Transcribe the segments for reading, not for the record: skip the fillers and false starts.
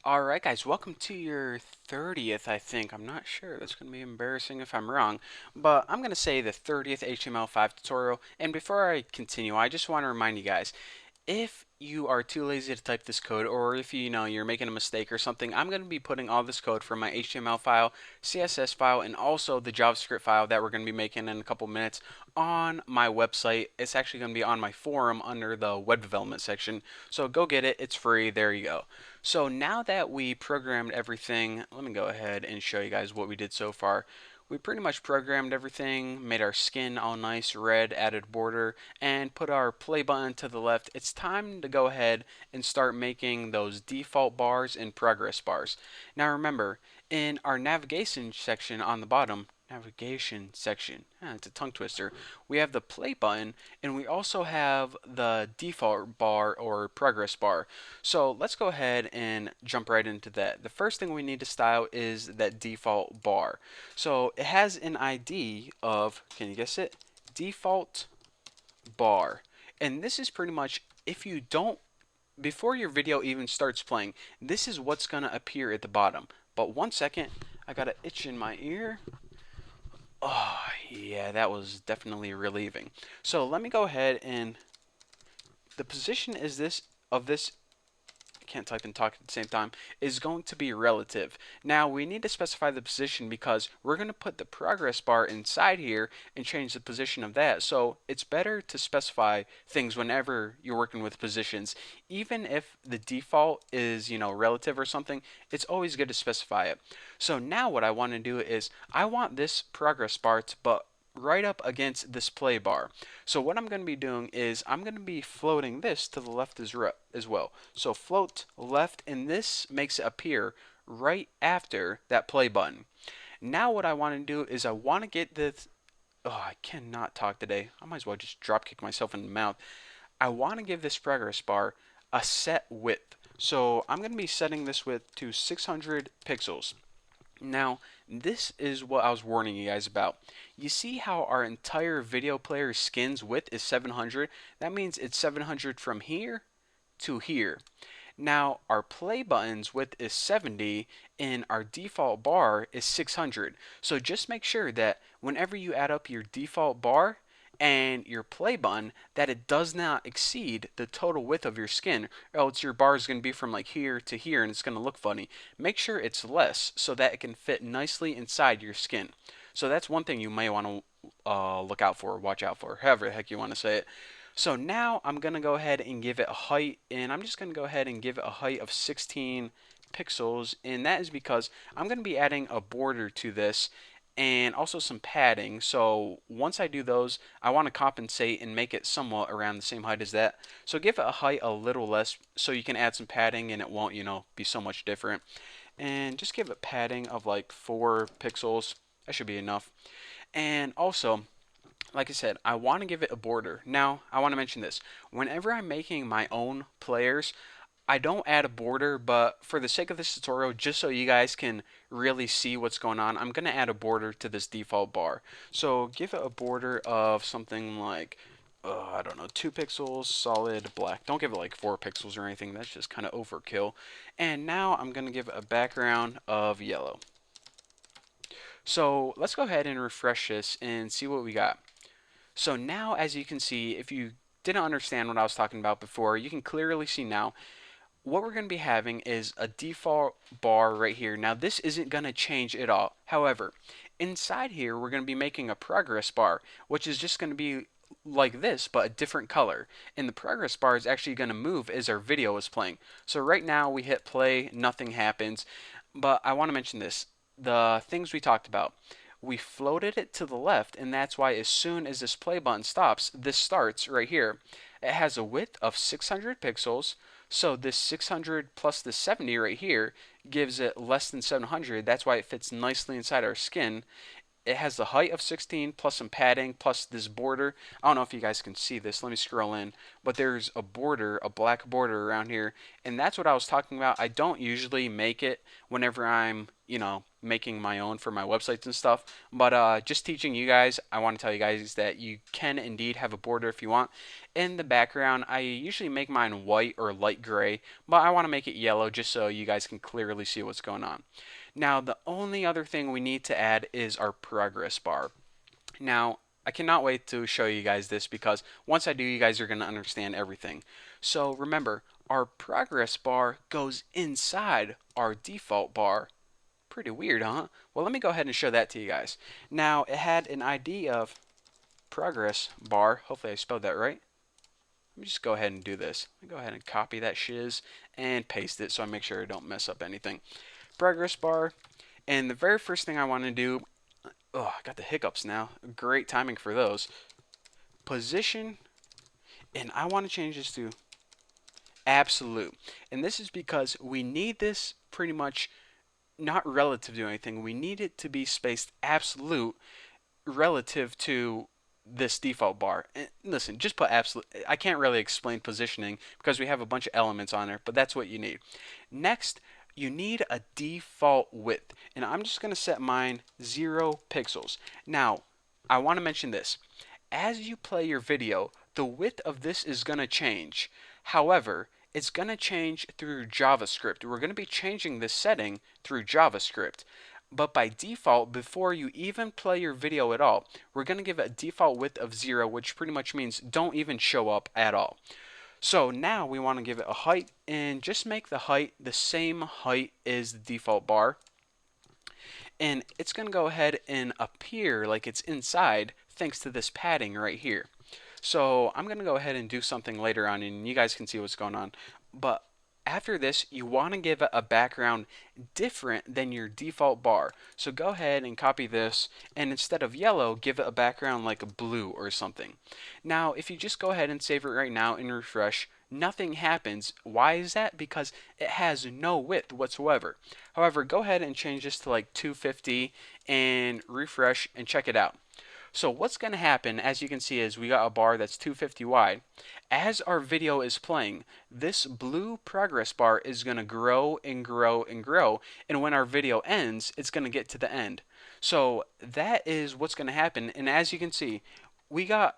Alright guys, welcome to your 30th, I think. I'm not sure. That's going to be embarrassing if I'm wrong. But I'm going to say the 30th HTML5 tutorial. And before I continue, I just want to remind you guys, if you are too lazy to type this code, or if you're making a mistake or something, I'm going to be putting all this code from my HTML file, CSS file, and also the JavaScript file that we're going to be making in a couple minutes on my website. It's actually going to be on my forum under the web development section. So go get it. It's free. There you go. So now that we programmed everything, let me go ahead and show you guys what we did so far. We pretty much programmed everything, made our skin all nice red, added border, and put our play button to the left. It's time to go ahead and start making those default bars and progress bars. Now remember, in our navigation section on the bottom, it's a tongue twister, we have the play button and we also have the default bar or progress bar. So let's go ahead and jump right into that. The first thing we need to style is that default bar. So it has an ID of, can you guess it? Default bar. And this is pretty much, if you don't, before your video even starts playing, this is what's going to appear at the bottom. But one second, I got an itch in my ear. Oh, yeah, that was definitely relieving. So let me go ahead and the position is this of this, I can't type and talk at the same time, is going to be relative. Now we need to specify the position because we're going to put the progress bar inside here and change the position of that. So it's better to specify things whenever you're working with positions. Even if the default is, relative or something, it's always good to specify it. So now what I want to do is I want this progress bar to but right up against this play bar. So what I'm going to be doing is I'm going to be floating this to the left as well. So float left, and this makes it appear right after that play button. Now what I want to do is I want to get this, oh, I cannot talk today. I might as well just drop kick myself in the mouth. I want to give this progress bar a set width. So I'm going to be setting this width to 600 pixels. Now, this is what I was warning you guys about. You see how our entire video player skin's width is 700? That means it's 700 from here to here. Now, our play button's width is 70 and our default bar is 600. So just make sure that whenever you add up your default bar and your play button, that it does not exceed the total width of your skin, or else your bar is going to be from like here to here and it's going to look funny. Make sure it's less so that it can fit nicely inside your skin. So that's one thing you may want to look out for, watch out for, however the heck you want to say it. So now I'm going to go ahead and give it a height, and I'm just going to go ahead and give it a height of 16 pixels, and that is because I'm going to be adding a border to this and also some padding. So once I do those, I want to compensate and make it somewhat around the same height as that. So give it a height a little less so you can add some padding and it won't, be so much different. And just give it padding of like 4 pixels. That should be enough. And also, like I said, I want to give it a border. Now, I want to mention this. Whenever I'm making my own players, I don't add a border, but for the sake of this tutorial, just so you guys can really see what's going on, I'm going to add a border to this default bar. So give it a border of something like, I don't know, 2 pixels, solid black. Don't give it like 4 pixels or anything. That's just kind of overkill. And now I'm going to give it a background of yellow. So let's go ahead and refresh this and see what we got. So now, as you can see, if you didn't understand what I was talking about before, you can clearly see now what we're going to be having is a default bar right here. Now this isn't going to change at all. However, inside here we're going to be making a progress bar, which is just going to be like this but a different color, and the progress bar is actually going to move as our video is playing. So right now we hit play, nothing happens, but I want to mention this, the things we talked about. We floated it to the left, and that's why as soon as this play button stops, this starts right here. It has a width of 600 pixels, so this 600 plus the 70 right here gives it less than 700. That's why it fits nicely inside our skin. it has the height of 16 plus some padding plus this border. I don't know if you guys can see this. Let me scroll in. But there's a border, a black border around here. And that's what I was talking about. I don't usually make it whenever I'm, making my own for my websites and stuff. But just teaching you guys, I want to tell you guys that you can indeed have a border if you want. In the background, I usually make mine white or light gray, but I want to make it yellow just so you guys can clearly see what's going on. Now, the only other thing we need to add is our progress bar. Now, I cannot wait to show you guys this because once I do, you guys are going to understand everything. So remember, our progress bar goes inside our default bar. Pretty weird, huh? Well, let me go ahead and show that to you guys. Now, it had an ID of progress bar. Hopefully I spelled that right. Let me just go ahead and do this. Let me go ahead and copy that shiz and paste it so I make sure I don't mess up anything. Progress bar. And the very first thing I want to do, oh, I got the hiccups now. Great timing for those. Position, and I want to change this to absolute. And this is because we need this pretty much not relative to anything. We need it to be spaced absolute relative to this default bar. And listen, just put absolute. I can't really explain positioning because we have a bunch of elements on there, but that's what you need. Next, you need a default width, and I'm just going to set mine 0 pixels. Now, I want to mention this. As you play your video, the width of this is going to change. However, it's going to change through JavaScript. We're going to be changing this setting through JavaScript. But by default, before you even play your video at all, we're going to give it a default width of 0, which pretty much means don't even show up at all. So now we want to give it a height and just make the height the same height as the default bar. And it's going to go ahead and appear like it's inside thanks to this padding right here. So I'm going to go ahead and do something later on and you guys can see what's going on. But after this, you want to give it a background different than your default bar. So go ahead and copy this, and instead of yellow, give it a background like a blue or something. Now, if you just go ahead and save it right now and refresh, nothing happens. Why is that? Because it has no width whatsoever. However, go ahead and change this to like 250 and refresh and check it out. So what's going to happen, as you can see, is we got a bar that's 250 wide. As our video is playing, this blue progress bar is going to grow and grow and grow, and when our video ends, it's going to get to the end. So that is what's going to happen, and as you can see, we got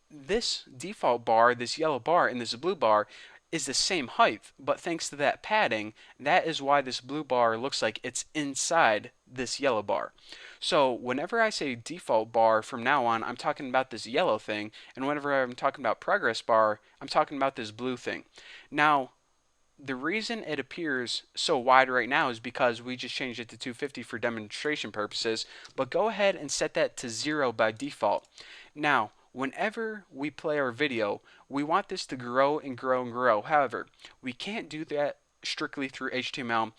this default bar, this yellow bar, and this blue bar is the same height, but thanks to that padding, that is why this blue bar looks like it's inside this yellow bar. So whenever I say default bar from now on, I'm talking about this yellow thing, and whenever I'm talking about progress bar, I'm talking about this blue thing. Now, the reason it appears so wide right now is because we just changed it to 250 for demonstration purposes, but go ahead and set that to 0 by default. Now, whenever we play our video, we want this to grow and grow and grow. However, we can't do that strictly through HTML,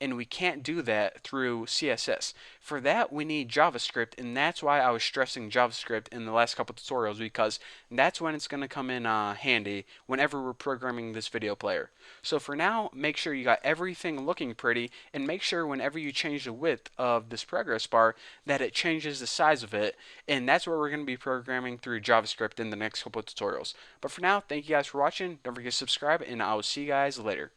and we can't do that through CSS. For that, we need JavaScript, and that's why I was stressing JavaScript in the last couple tutorials, because that's when it's going to come in handy whenever we're programming this video player. So for now, make sure you got everything looking pretty, and make sure whenever you change the width of this progress bar that it changes the size of it, and that's what we're going to be programming through JavaScript in the next couple tutorials. But for now, thank you guys for watching. Don't forget to subscribe, and I will see you guys later.